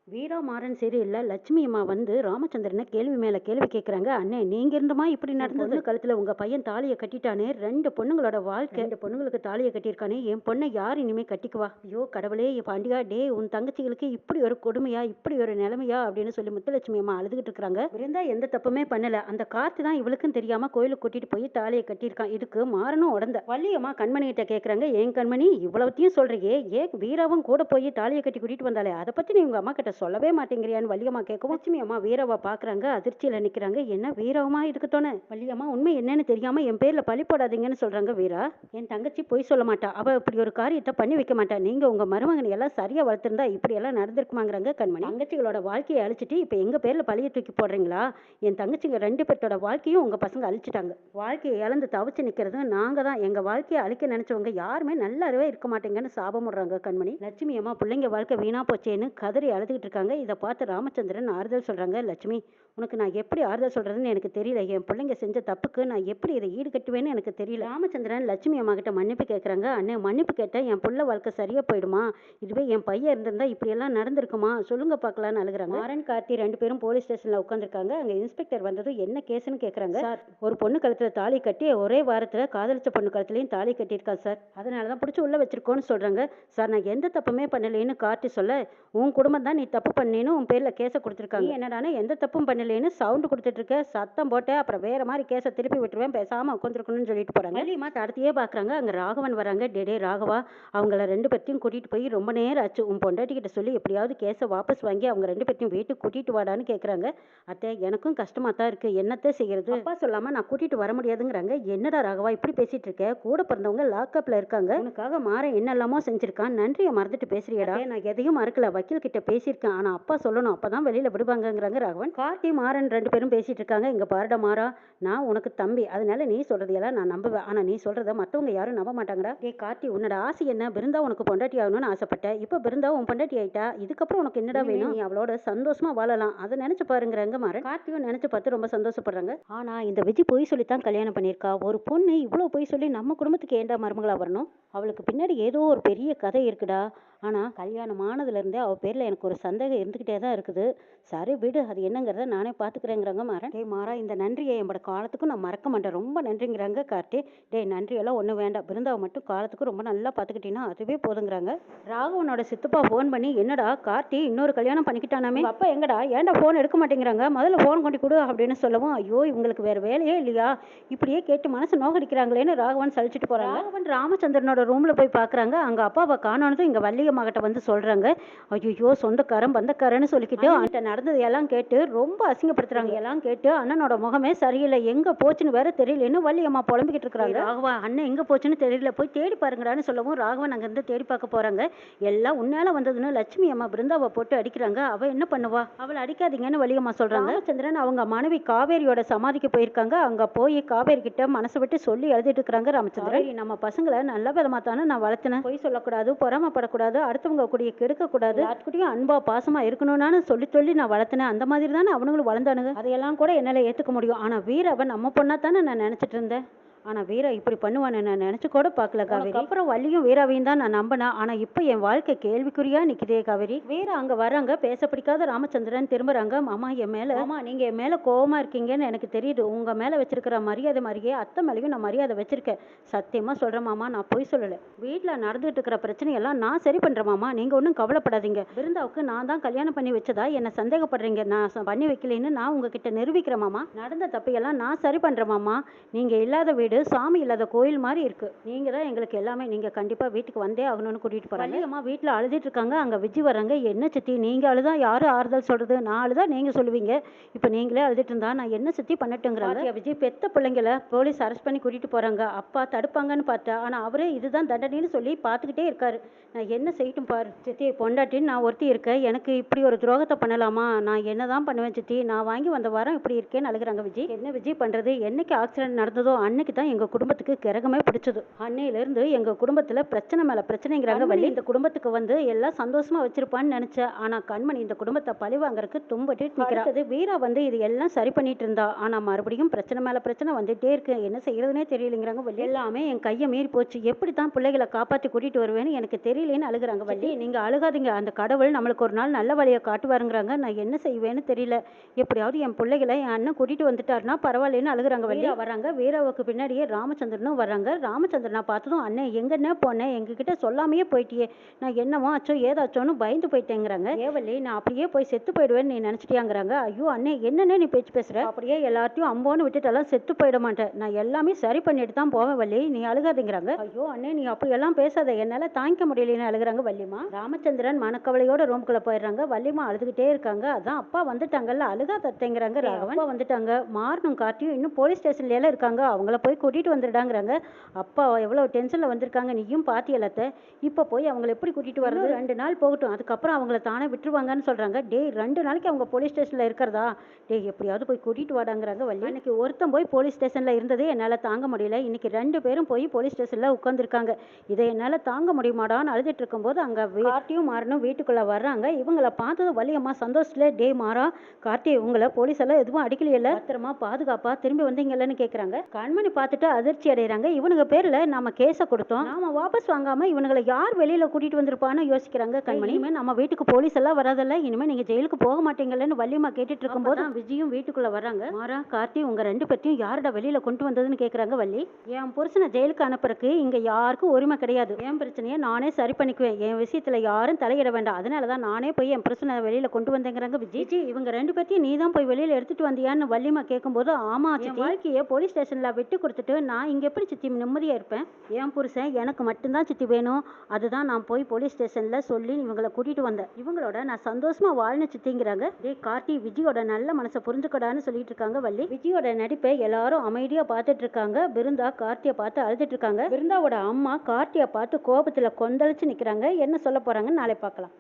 வீரா மாறன் சரியில்ல. லட்சுமி அம்மா வந்து ராமச்சந்திரனை கேள்வி மேல கேள்வி கேட்குறாங்க. "அண்ணே நீங்க இருந்துமா இப்படி நடந்தது? பொண்ணு கழுத்துல உங்க பையன் தாலிய கட்டிட்டானே, 2 பொண்ணுங்களோட வாழ்க்கை. 2 பொண்ணுங்களுக்கு தாலிய கட்டியிருக்கானே, என் பொண்ணை யார் இனிமே கட்டிக்குவா? ஐயோ கடவுளே! என் பாண்டியா டேய் உன் தங்கச்சிகளுக்கு இப்படி ஒரு கொடுமையா? இப்படி ஒரு நிலைமையா?" அப்படின்னு சொல்லி முத்துலட்சுமி அம்மா அழுதுகிட்டு இருக்காங்க. பிருந்தா எந்த தப்புமே பண்ணல. அந்த கார்த்தி தான் இவளுக்கும் தெரியாம கோயிலுக்கு கூட்டிட்டு போய் தாலிய கட்டியிருக்கான். இதுக்கு மாறனும் உடந்த. வள்ளியம்மா கண்மணி கிட்ட கேட்குறாங்க, "ஏன் கண்மணி இவ்வளவுத்தையும் சொல்றியே, ஏன் வீராவும் கூட போய் தாலிய கட்டி கூட்டிட்டு வந்தாலே, அதை பத்தி நீ உங்க அம்மா கிட்ட சொல்லவே மாட்டேங்கிறியான்னு?" வள்ளியம்மா கேட்கவும் லட்சுமி அம்மா வீராவை பாக்குறாங்க. அதிர்ச்சியில நிக்கிறாங்க. "என்ன வீராவுமா இருக்கட்டோன்னு வள்ளியம்மா உண்மை என்னன்னு தெரியாம என் பேர்ல பழி போடாதீங்கன்னு சொல்றாங்க." வீரா என் தங்கச்சி பொய் சொல்ல மாட்டா. அவ இப்படி ஒரு காரியத்தை பண்ணி வைக்க மாட்டா. நீங்க உங்க மருமகனை எல்லாம் சரியா வளர்த்திருந்தா இப்படி எல்லாம் நடந்திருக்குமாங்கிறாங்க கண்மணி. தங்கச்சிகளோட வாழ்க்கையை அழிச்சிட்டு இப்ப எங்க பேர்ல பழிய தூக்கி போடுறீங்களா? என் தங்கச்சிங்க 2 பேர்த்தோட வாழ்க்கையும் உங்க பசங்க அழிச்சிட்டாங்க. வாழ்க்கையை இழந்து தவிச்சு நிக்கிறது நாங்க தான். எங்க வாழ்க்கையை அழிக்க நினைச்சவங்க யாருமே நல்லாவே இருக்க மாட்டேங்கன்னு சாபம் விடுறாங்க கண்மணி. லட்சுமி அம்மா பிள்ளைங்க வாழ்க்கை வீணா போச்சேன்னு கதறி அழுதுகிட்டு இருக்காங்க. இதை பார்த்து ராமச்சந்திரன் ஆறுதல் சொல்றாங்க. "லட்சுமி உனக்கு நான் எப்படி ஆறுதல் சொல்றதுன்னு எனக்கு தெரியல. என் பிள்ளைங்க செஞ்ச தப்புக்கு நான் எப்படி இதை ஈடுகட்டுவேன்னு எனக்கு தெரியல." ராமச்சந்திரன் லட்சுமி அம்மா கிட்ட மன்னிப்பு கேட்குறாங்க. "அண்ணே மன்னிப்பு கேட்டா என் புள்ள வாழ்க்கை சரியா போயிடுமா? இதுவே என் பையன் இருந்திருந்தா இப்படி எல்லாம் நடந்திருக்குமா? சொல்லுங்க பார்க்கலான்னு" அழுகுறாங்க. மாறன் கார்த்தி 2 பேரும் போலீஸ் ஸ்டேஷன்ல உட்காந்துருக்காங்க. அங்க இன்ஸ்பெக்டர் வந்ததும் என்ன கேஸ்ன்னு கேட்குறாங்க. "சார் ஒரு பொண்ணு கழுத்துல தாலி கட்டி ஒரே வாரத்துல காதலிச்ச பொண்ணு கழுத்துலயும் தாலி கட்டியிருக்கா சார். அதனால தான் பிடிச்சி உள்ள வச்சிருக்கோன்னு சொல்றாங்க." "சார் நான் எந்த தப்புமே பண்ணலைன்னு கார்த்தி சொல்ல, உன் குடும்பம் தான் நீ தப்பு பண்ணேன்னு உன் பேர்ல கேஸை கொடுத்துருக்காங்க. நீ என்னடானா எந்த தப்பும் பண்ணலைன்னு சவுண்டு கொடுத்துட்டு இருக்க, சத்தம் போட்ட அப்புறம் வேற மாதிரி கேஸை திருப்பி விட்டுருவேன், பேசாம உட்காந்துருக்கணும்னு சொல்லிட்டு போறாங்க." வள்ளியம்மா தடத்தையே பாக்குறாங்க. அங்க ராகவன் வராங்க. "டே ராகவா, அவங்கள 2 பேர்த்தையும் கூட்டிட்டு போய் ரொம்ப நேரம் ஆச்சு. உன் பொண்டாட்டி கிட்ட சொல்லி எப்படியாவது கேஸை வாபஸ் வாங்கி அவங்க 2 பேர்த்தையும் வீட்டுக்கு கூட்டிட்டு வாடான்னு கேட்குறாங்க." "அத்தை எனக்கும் கஷ்டமா தான் இருக்கு, என்னத்தை செய்யறது? அப்பா சொல்லாம நான் கூட்டிட்டு வர முடியாதுங்கிறாங்க." "என்னடா ராகவா இப்படி பேசிட்டு இருக்க? கூட பிறந்தவங்க லாக்அப்ல இருக்காங்க. உனக்காக மாறன் என்னெல்லாமோ செஞ்சிருக்கான், நன்றியை மறந்துட்டு பேசுறியடா." "நான் எதையும் மறக்கல, வக்கீல் கிட்ட பேசியிருக்கேன். ஆனா அப்பா சொல்லணும், அப்பதான் வெளியில விடுவாங்கங்கிறாங்க." ராகவன் கார்த்தி மாறன் 2 பேரும் பேசிட்டு இருக்காங்க. "இங்க பாருடா மாறா, நான் உனக்கு தம்பி, அதனால நீ சொல்றதையெல்லாம் நான் நம்புவேன். ஆனா நீ சொல்றத மத்தவங்க யாரும் நம்ப மாட்டாங்கடா. ஏய் கார்த்தி உன்னோட ஆசை என்ன? பிருந்தா உனக்கு பொண்டாட்டி ஆகணும்னு ஆசைப்பட்ட, இப்ப பிருந்தா உன் பொண்டாட்டி ஆயிட்டா. இதுக்கப்புறம் உனக்கு என்னடா வேணும்? நீ அவளோட சந்தோஷமா வாழலாம், அதை நினைச்சு பாருங்கிறாங்க மாறன். கார்த்தியும் நினைச்சு பார்த்து ரொம்ப சந்தோஷப்படுறாங்க. ஆனா இந்த விஜி பொய் சொல்லித்தான் கல்யாணம் பண்ணியிருக்கா. ஒரு பொண்ணு இவ்வளவு பொய் சொல்லி நம்ம குடும்பத்துக்கு ஏண்டா மருமகளா வரணும்? அவளுக்கு பின்னாடி ஏதோ ஒரு பெரிய கதை இருக்குடா. ஆனா கல்யாணம் ஆனதுலேருந்தே அவள் பேரில் எனக்கு ஒரு சந்தேகம் இருந்துக்கிட்டே தான் இருக்குது. சரி விடு, அது என்னங்கிறத நானே பார்த்துக்கிறேங்கிறாங்க மாறன். "டேய் மாறா, இந்த நன்றியை என்னோட காலத்துக்கும் நான் மறக்க மாட்டேன், ரொம்ப நன்றிங்கிறாங்க கார்த்தி. "டேய் நன்றியெல்லாம் ஒன்றும் வேண்டாம், பிருந்தாவை மட்டும் காலத்துக்கு ரொம்ப நல்லா பார்த்துக்கிட்டீங்கன்னா அதுவே போதுங்கிறாங்க." ராகவனோட சித்தப்பா ஃபோன் பண்ணி, "என்னடா கார்த்தி இன்னொரு கல்யாணம் பண்ணிக்கிட்டானாமே, உங்க அப்பா எங்கடா? ஏன்டா ஃபோன் எடுக்க மாட்டேங்கிறாங்க? முதல்ல ஃபோன் கொண்டு கொடு" அப்படின்னு சொல்லவும், ஐயோ இவங்களுக்கு வேற வேலையே இல்லையா, இப்படியே கேட்டு மனசு நோகடிக்கிறாங்களேன்னு ராகவன் சலிச்சுட்டு போறாங்க. ராகவன் ராமச்சந்திரனோட ரூம்ல போய் பார்க்குறாங்க. அங்க அப்பாவை காணோனதும் இங்க வள்ளியம்மாகிட்ட வந்து சொல்றாங்க. ஐயோ சொந்தக்காரன் பந்தக்காரன்னு சொல்லிக்கிட்டு அவன்கிட்ட நடந்தது எல்லாம் கேட்டு ரொம்ப அசிங்கப்படுத்துறாங்க. எல்லாம் கேட்டு அண்ணனோட முகமே சரியில்லை, எங்க போச்சுன்னு வேற தெரியலன்னு வள்ளியம்மா புலம்பிக்கிட்டு இருக்காங்க. "ராகவா அண்ணன் எங்க போச்சுன்னு தெரியல, போய் தேடி பாருங்கடான்னு" சொல்லவும் ராகவன் அங்கிருந்து தேடி பார்க்க போறாங்க. எல்லாம் உன்னால வந்ததுன்னு லட்சுமி அம்மா பிருந்தாவை போட்டு அடிக்கிறாங்க. அவ என்ன பண்ணுவா? அவளை அடிக்காதீங்கன்னு வள்ளியம்மா சொல்றாங்க. ராமச்சந்திரன் அவங்க மனைவி காவேரியோட சமாதிக்கு போயிருக்காங்க. அங்க போய் காவேரி கிட்ட மனசு விட்டு சொல்லி எழுதிட்டு இருக்காங்க ராமச்சந்திரன். "நம்ம பசங்களை நல்ல விதமா தானே நான் வளர்த்தினேன், பொய் சொல்லக்கூடாது, பொறாமப்படக்கூடாது, அடுத்தவங்க கூடிய கெடுக்கக்கூடாது, எல்லாத்துக்கிட்டையும் அன்பா பாசமா இருக்கணும்னு சொல்லி சொல்லி நான் வளர்த்தினேன். அந்த மாதிரி தானே அவனுங்களும் வளர்ந்தானுங்க. அதையெல்லாம் கூட என்னால ஏத்துக்க முடியும். ஆனா வீரவன் நம்ம பொண்ணா தானே நான் நினைச்சிட்டு இருந்தேன். ஆனா வீரா இப்படி பண்ணுவான்னு நான் நினைச்சு கூட பார்க்கல காவேரி. அப்புறம் வள்ளியும் வீராவையும் தான் நான் நம்பினேன். ஆனா இப்போ என் வாழ்க்கை கேள்விக்குறியா நிக்குதே காவேரி." வீரா அங்க வராங்க. பேச பிடிக்காத ராமச்சந்திரன் திரும்புறாங்க. "மாமா என் மேல, மாமா நீங்க என் மேல கோவமா இருக்கீங்கன்னு எனக்கு தெரியுது. உங்க மேல வச்சிருக்கிற மரியாதை மாதிரியே அத்தை மேலேயும் நான் மரியாதை வச்சிருக்கேன். சத்தியமா சொல்றேன் மாமா, நான் பொய் சொல்லல. வீட்டுல நடந்துட்டு இருக்கிற பிரச்சனையெல்லாம் நான் சரி பண்றேன் மாமா, நீங்க ஒன்றும் கவலைப்படாதீங்க. பிருந்தாவுக்கு நான் தான் கல்யாணம் பண்ணி வச்சதா என்ன சந்தேகப்படுறீங்க, நான் பண்ணி வைக்கலைன்னு நான் உங்ககிட்ட நிரூபிக்கிறேன் மாமா. நடந்த தப்பையெல்லாம் நான் சரி பண்றேன் மாமா. நீங்க இல்லாத வீடு சாமி இல்லாத கோயில் மாதிரி இருக்கு. நீங்க தான் எங்களுக்கு எல்லாமே. நீங்க கண்டிப்பா வீட்டுக்கு வந்தே ஆகணும்னு கூட்டிட்டு போறாங்க." வள்ளியம்மா வீட்டுல அழுதுட்டு இருக்காங்க. அங்க விஜி வராங்க. "என்ன சித்தி நீங்க அழுதா யாரும் ஆறுதல் சொல்றது? நான் அழுதா நீங்க சொல்லுவீங்க. இப்ப நீங்களே அழுதுட்டு இருந்தா நான் என்ன சித்தி பண்ணட்டுங்கிறாங்க." விஜய் பெத்த பிள்ளைங்களை போலீஸ் அரெஸ்ட் பண்ணி கூட்டிட்டு போறாங்க. அப்பா தடுப்பாங்கன்னு பார்த்தா, ஆனா அவரே இதுதான் தண்டனைன்னு சொல்லி பார்த்துக்கிட்டே இருக்காரு. நான் என்ன செய்யட்டும் பாரு சித்தி, பொண்டாட்டின்னு நான் ஒருத்தி இருக்கேன், எனக்கு இப்படி ஒரு துரோகத்தை பண்ணலாமா? நான் என்னதான் பண்ணுவேன் சித்தி, நான் வாங்கி வந்த வாரம் இப்படி இருக்கேன்னு அழுகுறாங்க விஜய். என்ன விஜய் பண்றது? என்னைக்கு ஆக்சிடென்ட் நடந்ததோ அன்னைக்கு தான் தான் எங்க குடும்பத்துக்கு கிரகமே பிடிச்சது. அன்னையிலிருந்து எங்க குடும்பத்துல பிரச்சனை மேல பிரச்சனைங்கிறாங்க வள்ளி. இந்த குடும்பத்துக்கு வந்து எல்லாம் சந்தோஷமா வச்சிருப்பான்னு நினைச்சேன். ஆனா கண்மணி இந்த குடும்பத்தை பழி வாங்குறதுக்கு தும்பட்டு நிக்கிறா. வீரா வந்து இது எல்லாம் சரி பண்ணிட்டு இருந்தா. ஆனா மறுபடியும் பிரச்சனை மேல பிரச்சனை வந்துட்டே இருக்கு. என்ன செய்யறதுனே தெரியலைங்கிறாங்க வள்ளி. எல்லாமே என் கையை மீறி போச்சு. எப்படித்தான் பிள்ளைகளை காப்பாத்தி கூட்டிட்டு வருவேன்னு எனக்கு தெரியலன்னு அழுகுறாங்க வள்ளி. நீங்க அழுகாதீங்க. அந்த கடவுள் நம்மளுக்கு ஒரு நாள் நல்ல வழியை காட்டுவாருங்கிறாங்க. நான் என்ன செய்வேன்னு தெரியல. எப்படியாவது என் பிள்ளைகளை என் அண்ணன் கூட்டிட்டு வந்துட்டாருன்னா பரவாயில்லன்னு அழுகுறாங்க வள்ளி. வராங்க. வீராவுக்கு பின்னாடியே ராமச்சந்திரனும் வர்றாங்க. ராமச்சந்திரனை பார்த்ததும் அண்ணன் எங்கன்னே போனேன், எங்ககிட்ட சொல்லாமையே போயிட்டியே, நான் என்னமோ ஆச்சோ ஏதாச்சோன்னு பயந்து போயிட்டேங்கிறாங்க. ஏவல்லி நான் அப்படியே போய் செத்து போயிடுவேன்னு நீ நினைச்சிட்டியாங்கிறாங்க. ஐயோ அண்ணே என்னன்னே நீ பேச்சு பேசுற, அப்படியே எல்லாத்தையும் அம்போன்னு விட்டுட்டெல்லாம் செத்து போயிட மாட்டேன், நான் எல்லாமே சரி பண்ணிட்டு தான் போவேன் வள்ளி, நீ அழுகாதீங்கிறாங்க. ஐயோ அண்ணே நீ அப்படியெல்லாம் பேசாத, என்னால தாங்கிக்க முடியலன்னு அழுகுறாங்க வள்ளிமா. ராமச்சந்திரன் மனக்கவலையோட ரூம்குள்ள போயிடுறாங்க. வள்ளிமா அழுதுகிட்டே இருக்காங்க. அதான் அப்பா வந்துட்டாங்கல்ல, அழுகாதத்தைங்கிறாங்க. ராகவன் அப்பா வந்துட்டாங்க, மாறனும் கார்த்தியும் இன்னும் போலீஸ் ஸ்டேஷன்ல எல்லாம் இருக்காங்க, அவங்கள போய் கூட்டிட்டு வந்துடுடாங்கிறாங்க. அப்பா எவ்வளவு டென்ஷன்ல வந்திருக்காங்க, நீயும் பாத்தியலத்த, இப்ப போய் அவங்களை எப்படி கூட்டிட்டு வர்றது, 2 நாள் போகட்டும், அதுக்கப்புறம் அவங்கள தானே விட்டுருவாங்கன்னு சொல்றாங்க. டேய் 2 நாளைக்கு அவங்க போலீஸ் ஸ்டேஷன்ல இருக்கிறதா, டேய் எப்படியாவது போய் கூட்டிட்டு வாடாங்கிறாங்க வள்ளி. இன்னைக்கு ஒருத்தன் போய் போலீஸ் ஸ்டேஷன்ல இருந்ததே என்னால தாங்க முடியல, இன்னைக்கு 2 பேரும் போய் போலீஸ் ஸ்டேஷன்ல உட்காந்துருக்காங்க, இதை என்னால தாங்க முடியுமாடான்னு அழுதுட்டு இருக்கும்போது அங்க கார்த்தியும் மாறனும் வீட்டுக்குள்ள வர்றாங்க. இவங்களை பார்த்தது வள்ளியம்மா சந்தோஷத்துல, டே மாறா கார்த்தி உங்களை போலீஸ் எல்லாம் எதுவும் அடிக்கலையில, பத்திரமா பாதுகாப்பா திரும்பி வந்தீங்கல்லன்னு கேக்குறாங்க. கண்மணி பார்த்துட்டு அதிர்ச்சி அடைகிறாங்க. இவனுங்க பேர்ல நாம கேஸ கொடுத்தோம், நாம வாபஸ் வாங்காம இவனுங்களை யார் வெளியில கூட்டிட்டு வந்திருப்பான்னு யோசிக்கிறாங்க கண்மணி. இனிமே நம்ம வீட்டுக்கு போலீஸ் எல்லாம் வராதல்ல, இனிமே நீங்க ஜெயிலுக்கு போக மாட்டீங்கன்னு வள்ளியம்மா கேட்டுட்டு இருக்கும்போது விஜயும் வீட்டுக்குள்ள வர்றாங்க. மாறா கார்த்தி உங்க 2 பேர்த்தையும் யாரோட வெளியில கொண்டு வந்ததுன்னு கேக்குறாங்க வள்ளி. என் புருஷனை ஜெயிலுக்கு அனுப்புறதுக்கு இங்க யாருக்கும் உரிமை கிடையாது, என் பிரச்சனையை நானே சரி பண்ணிக்குவேன், என் விஷயத்துல யாரும் தலையிட வேண்டாம், அதனாலதான் நானே போய் என் புருஷனை வெளியில கொண்டு வந்தேங்கிறாங்க விஜய். இவங்க 2 பேர்த்தையும் நீ தான் போய் வெளியில எடுத்துட்டு வந்தியான்னு வள்ளியம்மா கேட்கும்போது, ஆமா என் வாழ்க்கையை போலீஸ் ஸ்டேஷன்ல விட்டு கொடுத்துட்டு நான் இங்க எப்படி சித்தி நிம்மதியா இருப்பேன், என் புருஷன் எனக்கு மட்டும்தான் சித்தி வேணும், அதுதான் நான் போய் போலீஸ் ஸ்டேஷன்ல சொல்லி இவங்களை கூட்டிட்டு வந்தேன், இவங்களோட நான் சந்தோஷமா வாழ்ன சித்திங்கிறாங்க. டே கார்த்தி விஜயோட நல்ல மனசை புரிஞ்சுக்கடான்னு சொல்லிட்டு இருக்காங்க வள்ளி. விஜயோட நடிப்பை எல்லாரும் அமைதியா பார்த்துட்டு இருக்காங்க. பிருந்தா கார்த்தியை பார்த்து அழுதுட்டு இருக்காங்க. பிருந்தாவோட அம்மா கார்த்தியை பார்த்து கோபத்துல கொந்தளிச்சு நிக்கிறாங்க. என்ன சொல்ல போறாங்கன்னு நாளை பார்க்கலாம்.